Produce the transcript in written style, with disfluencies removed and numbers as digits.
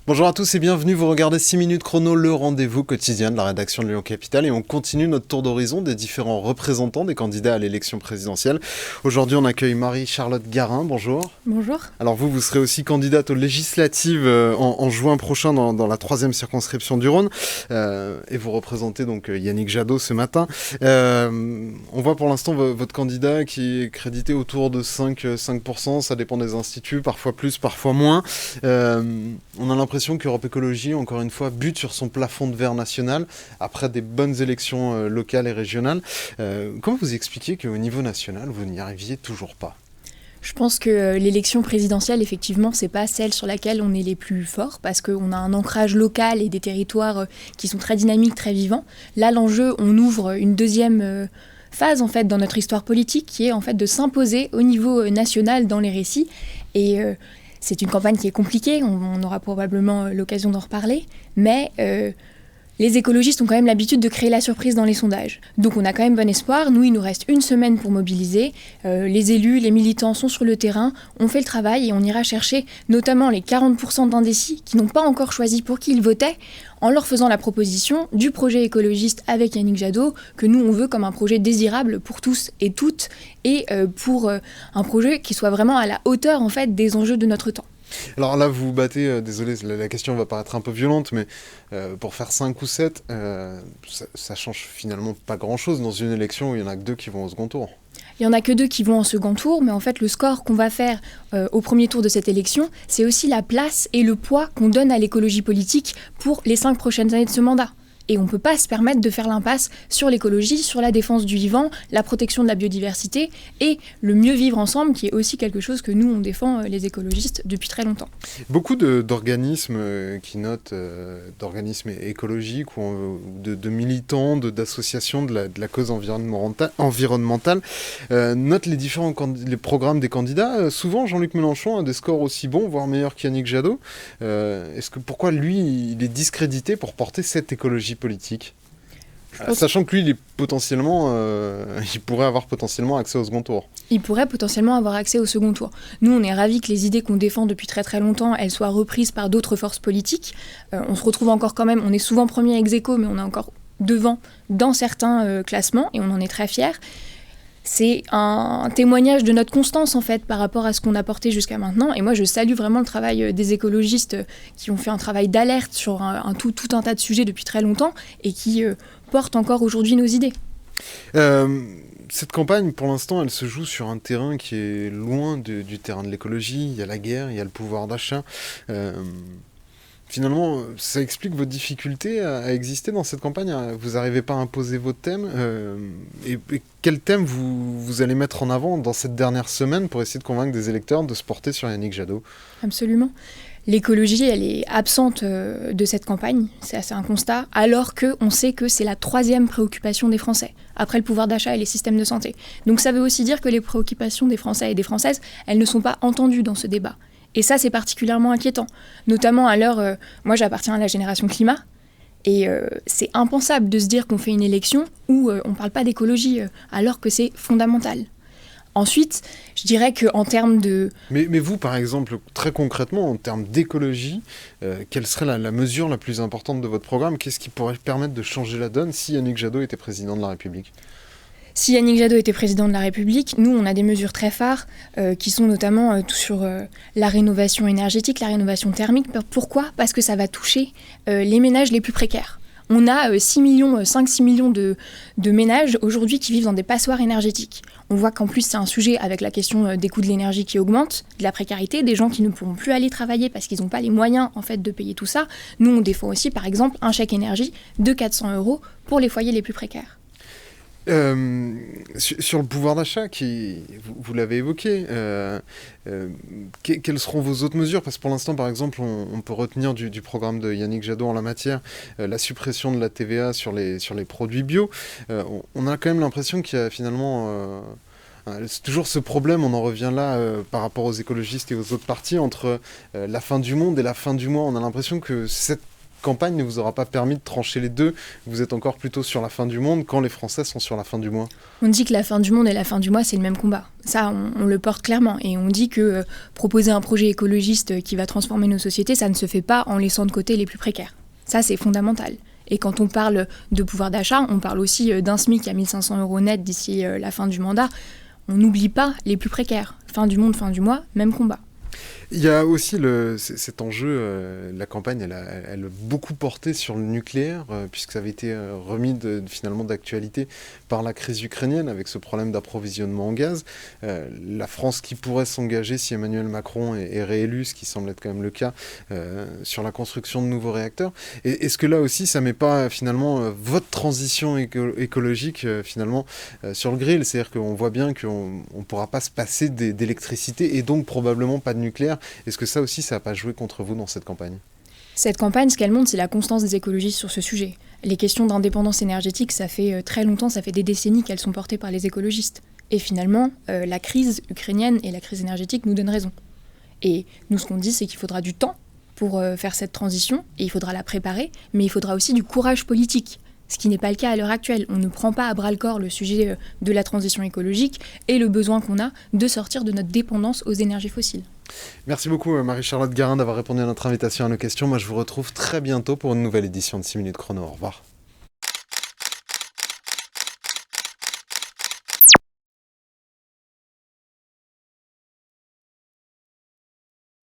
Bonjour à tous et bienvenue, vous regardez 6 minutes chrono, le rendez-vous quotidien de la rédaction de Lyon Capital et on continue notre tour d'horizon des différents représentants des candidats à l'élection présidentielle. Aujourd'hui on accueille Marie-Charlotte Garin, bonjour. Bonjour. Alors vous serez aussi candidate aux législatives en juin prochain dans la 3e circonscription du Rhône et vous représentez donc Yannick Jadot ce matin. On voit pour l'instant votre candidat qui est crédité autour de 5%, ça dépend des instituts, parfois plus, parfois moins. On a l'impression qu'Europe Écologie, encore une fois, bute sur son plafond de verre national après des bonnes élections locales et régionales. Comment vous expliquez qu'au niveau national, vous n'y arriviez toujours pas ? Je pense que l'élection présidentielle, effectivement, c'est pas celle sur laquelle on est les plus forts, parce qu'on a un ancrage local et des territoires qui sont très dynamiques, très vivants. Là, l'enjeu, on ouvre une deuxième phase, en fait, dans notre histoire politique, qui est, en fait, de s'imposer au niveau national dans les récits. Et c'est une campagne qui est compliquée, on aura probablement l'occasion d'en reparler, mais les écologistes ont quand même l'habitude de créer la surprise dans les sondages. Donc on a quand même bon espoir. Nous, il nous reste une semaine pour mobiliser. Les élus, les militants sont sur le terrain, on fait le travail et on ira chercher notamment les 40% d'indécis qui n'ont pas encore choisi pour qui ils votaient, en leur faisant la proposition du projet écologiste avec Yannick Jadot, que nous on veut comme un projet désirable pour tous et toutes, et pour un projet qui soit vraiment à la hauteur en fait des enjeux de notre temps. Alors là, vous vous battez, désolé, la question va paraître un peu violente, mais pour faire 5 ou 7, ça change finalement pas grand-chose dans une élection où il n'y en a que 2 qui vont au second tour. Il n'y en a que 2 qui vont en second tour, mais en fait, le score qu'on va faire au premier tour de cette élection, c'est aussi la place et le poids qu'on donne à l'écologie politique pour les 5 prochaines années de ce mandat. Et on ne peut pas se permettre de faire l'impasse sur l'écologie, sur la défense du vivant, la protection de la biodiversité et le mieux vivre ensemble, qui est aussi quelque chose que nous, on défend, les écologistes, depuis très longtemps. Beaucoup d'organismes qui notent, d'organismes écologiques ou de militants, d'associations de la cause environnementale, notent les différents les programmes des candidats. Souvent, Jean-Luc Mélenchon a des scores aussi bons, voire meilleurs qu'Yannick Jadot. Pourquoi lui, il est discrédité pour porter cette écologie politique, sachant que lui, il pourrait avoir potentiellement accès au second tour. Il pourrait potentiellement avoir accès au second tour. Nous, on est ravis que les idées qu'on défend depuis très très longtemps, elles soient reprises par d'autres forces politiques. On se retrouve encore quand même, on est souvent premier ex aequo, mais on est encore devant dans certains classements, et on en est très fiers. C'est un témoignage de notre constance, en fait, par rapport à ce qu'on a porté jusqu'à maintenant. Et moi, je salue vraiment le travail des écologistes qui ont fait un travail d'alerte sur tout un tas de sujets depuis très longtemps et qui portent encore aujourd'hui nos idées. Cette campagne, pour l'instant, elle se joue sur un terrain qui est loin du terrain de l'écologie. Il y a la guerre, il y a le pouvoir d'achat. Finalement, ça explique vos difficultés à exister dans cette campagne. Vous n'arrivez pas à imposer vos thèmes. Et quel thème vous allez mettre en avant dans cette dernière semaine pour essayer de convaincre des électeurs de se porter sur Yannick Jadot ? Absolument. L'écologie, elle est absente de cette campagne, c'est un constat, alors qu'on sait que c'est la 3e préoccupation des Français, après le pouvoir d'achat et les systèmes de santé. Donc ça veut aussi dire que les préoccupations des Français et des Françaises, elles ne sont pas entendues dans ce débat. Et ça, c'est particulièrement inquiétant, notamment à l'heure, moi j'appartiens à la génération climat, et c'est impensable de se dire qu'on fait une élection où on ne parle pas d'écologie, alors que c'est fondamental. Ensuite, je dirais qu'en termes de... Mais vous, par exemple, très concrètement, en termes d'écologie, quelle serait la mesure la plus importante de votre programme ? Qu'est-ce qui pourrait permettre de changer la donne si Yannick Jadot était président de la République ? Si Yannick Jadot était président de la République, nous, on a des mesures très phares qui sont notamment sur la rénovation énergétique, la rénovation thermique. Pourquoi ? Parce que ça va toucher les ménages les plus précaires. On a 5-6 millions de ménages aujourd'hui qui vivent dans des passoires énergétiques. On voit qu'en plus, c'est un sujet avec la question des coûts de l'énergie qui augmentent, de la précarité, des gens qui ne pourront plus aller travailler parce qu'ils n'ont pas les moyens en fait, de payer tout ça. Nous, on défend aussi, par exemple, un chèque énergie de 400 € pour les foyers les plus précaires. Sur le pouvoir d'achat, vous l'avez évoqué, quelles seront vos autres mesures ? Parce que pour l'instant, par exemple, on peut retenir du programme de Yannick Jadot en la matière la suppression de la TVA sur les produits bio. On a quand même l'impression qu'il y a finalement... c'est toujours ce problème, on en revient là par rapport aux écologistes et aux autres partis, entre la fin du monde et la fin du mois. On a l'impression que cette campagne ne vous aura pas permis de trancher les deux? Vous êtes encore plutôt sur la fin du monde quand les Français sont sur la fin du mois. On dit que la fin du monde et la fin du mois, c'est le même combat. Ça, on le porte clairement. Et on dit que proposer un projet écologiste qui va transformer nos sociétés, ça ne se fait pas en laissant de côté les plus précaires. Ça, c'est fondamental. Et quand on parle de pouvoir d'achat, on parle aussi d'un SMIC à 1 500 € net d'ici la fin du mandat. On n'oublie pas les plus précaires. Fin du monde, fin du mois, même combat. Il y a aussi cet enjeu, la campagne, elle a beaucoup porté sur le nucléaire, puisque ça avait été remis finalement d'actualité par la crise ukrainienne, avec ce problème d'approvisionnement en gaz. La France qui pourrait s'engager, si Emmanuel Macron est réélu, ce qui semble être quand même le cas, sur la construction de nouveaux réacteurs. Et est-ce que là aussi, ça ne met pas finalement votre transition écologique finalement sur le grill? C'est-à-dire qu'on voit bien qu'on ne pourra pas se passer d'électricité et donc probablement pas de nucléaire. Est-ce que ça aussi, ça n'a pas joué contre vous dans cette campagne? Cette campagne, ce qu'elle montre, c'est la constance des écologistes sur ce sujet. Les questions d'indépendance énergétique, ça fait très longtemps, ça fait des décennies qu'elles sont portées par les écologistes. Et finalement, la crise ukrainienne et la crise énergétique nous donnent raison. Et nous, ce qu'on dit, c'est qu'il faudra du temps pour faire cette transition, et il faudra la préparer, mais il faudra aussi du courage politique. Ce qui n'est pas le cas à l'heure actuelle. On ne prend pas à bras-le-corps le sujet de la transition écologique et le besoin qu'on a de sortir de notre dépendance aux énergies fossiles. Merci beaucoup Marie-Charlotte Garin d'avoir répondu à notre invitation à nos questions. Moi je vous retrouve très bientôt pour une nouvelle édition de 6 minutes chrono. Au revoir.